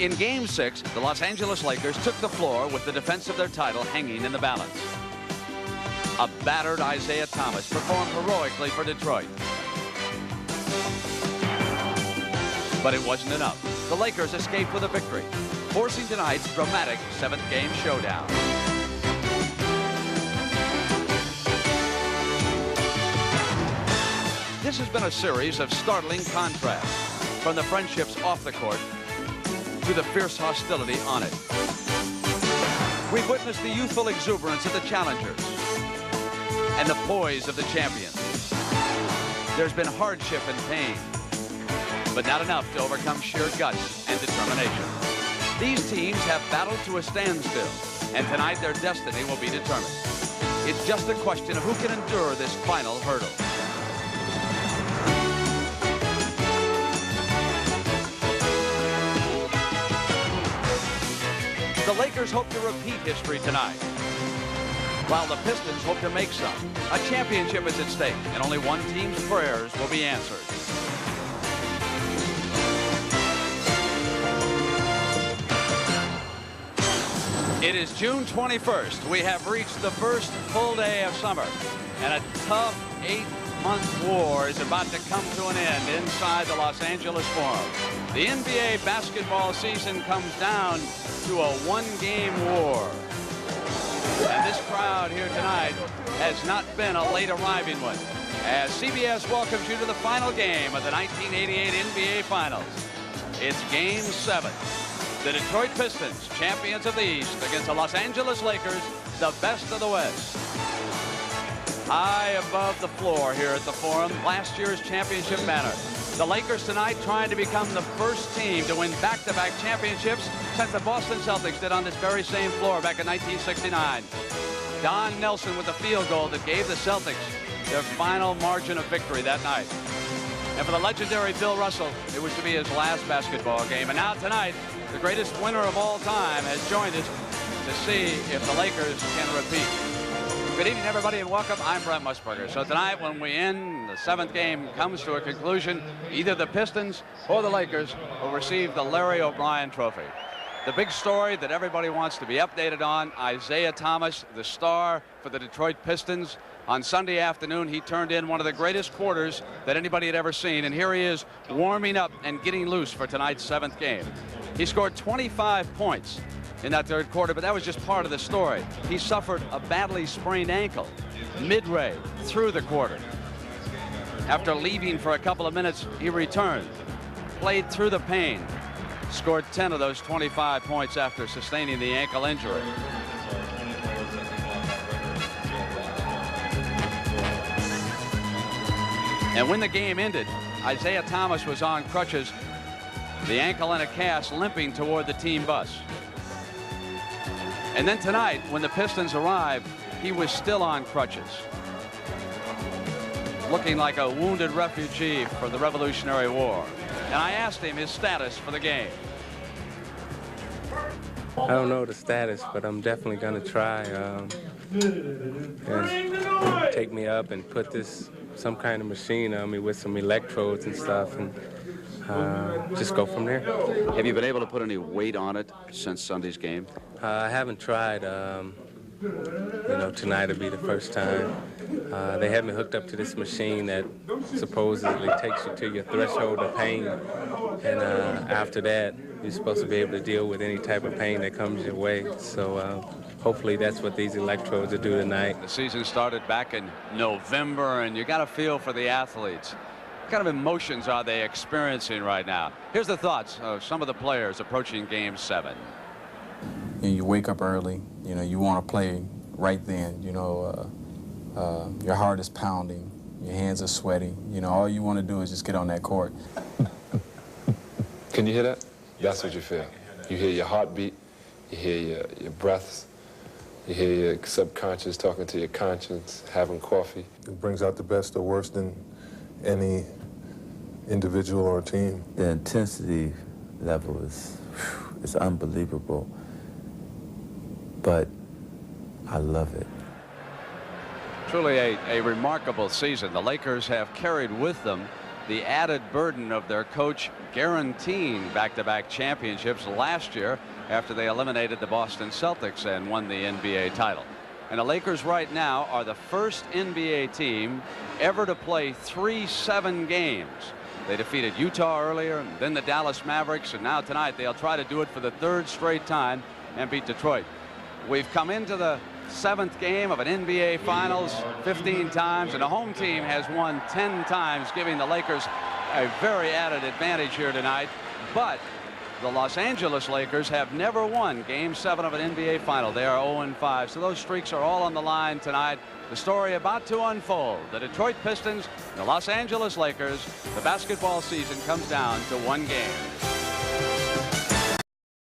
In Game 6, the Los Angeles Lakers took the floor with the defense of their title hanging in the balance. A battered Isaiah Thomas performed heroically for Detroit. But it wasn't enough. The Lakers escaped with a victory, forcing tonight's dramatic 7th game showdown. This has been a series of startling contrasts, from the friendships off the court to the fierce hostility on it. We've witnessed the youthful exuberance of the challengers and the poise of the champions. There's been hardship and pain, but not enough to overcome sheer guts and determination. These teams have battled to a standstill, and tonight their destiny will be determined. It's just a question of who can endure this final hurdle. The Lakers hope to repeat history tonight, while the Pistons hope to make some. A championship is at stake, and only one team's prayers will be answered. It is June 21st. We have reached the first full day of summer, and a tough 8-month war is about to come to an end inside the Los Angeles Forum. The NBA basketball season comes down to a one-game war. And this crowd here tonight has not been a late arriving one, as CBS welcomes you to the final game of the 1988 NBA Finals. It's Game 7. The Detroit Pistons, champions of the East, against the Los Angeles Lakers, the best of the West. High above the floor here at the Forum, last year's championship banner. The Lakers tonight trying to become the first team to win back-to-back championships since the Boston Celtics did on this very same floor back in 1969. Don Nelson with the field goal that gave the Celtics their final margin of victory that night. And for the legendary Bill Russell, it was to be his last basketball game. And now tonight, the greatest winner of all time has joined us to see if the Lakers can repeat. Good evening, everybody, and welcome. I'm Brent Musburger. So tonight, when we end, the 7th game comes to a conclusion. Either the Pistons or the Lakers will receive the Larry O'Brien Trophy. The big story that everybody wants to be updated on, Isaiah Thomas, the star for the Detroit Pistons. On Sunday afternoon, he turned in one of the greatest quarters that anybody had ever seen. And here he is warming up and getting loose for tonight's 7th game. He scored 25 points in that third quarter, but that was just part of the story. He suffered a badly sprained ankle midway through the quarter. After leaving for a couple of minutes, he returned, played through the pain, scored 10 of those 25 points after sustaining the ankle injury. And when the game ended, Isaiah Thomas was on crutches, the ankle in a cast, limping toward the team bus. And then tonight, when the Pistons arrived, he was still on crutches, looking like a wounded refugee for the Revolutionary War. And I asked him his status for the game. I don't know the status, but I'm definitely going to try and take me up and put some kind of machine on me with some electrodes and stuff, and just go from there. Have you been able to put any weight on it since Sunday's game? I haven't tried. You know, tonight will be the first time. They had me hooked up to this machine that supposedly takes you to your threshold of pain, and after that, you're supposed to be able to deal with any type of pain that comes your way. So hopefully that's what these electrodes will do tonight. The season started back in November, and you got a feel for the athletes. What kind of emotions are they experiencing right now? Here's the thoughts of some of the players approaching Game 7. You wake up early, you know, you want to play right then, you know, your heart is pounding, your hands are sweaty, you know, all you want to do is just get on that court. Can you hear that? That's what you feel. You hear your heartbeat, you hear your breaths, you hear your subconscious talking to your conscience, having coffee. It brings out the best or worst in any individual or team. The intensity level is unbelievable, but I love it. Truly a remarkable season. The Lakers have carried with them the added burden of their coach guaranteeing back-to-back championships last year after they eliminated the Boston Celtics and won the NBA title. And the Lakers right now are the first NBA team ever to play 3-7 games. They defeated Utah earlier, and then the Dallas Mavericks, and now tonight they'll try to do it for the 3rd straight time and beat Detroit. We've come into the 7th game of an NBA Finals 15 times, and the home team has won 10 times, giving the Lakers a very added advantage here tonight. But the Los Angeles Lakers have never won Game 7 of an NBA Final. They are 0-5, so those streaks are all on the line tonight. The story about to unfold. The Detroit Pistons, the Los Angeles Lakers. The basketball season comes down to 1 game.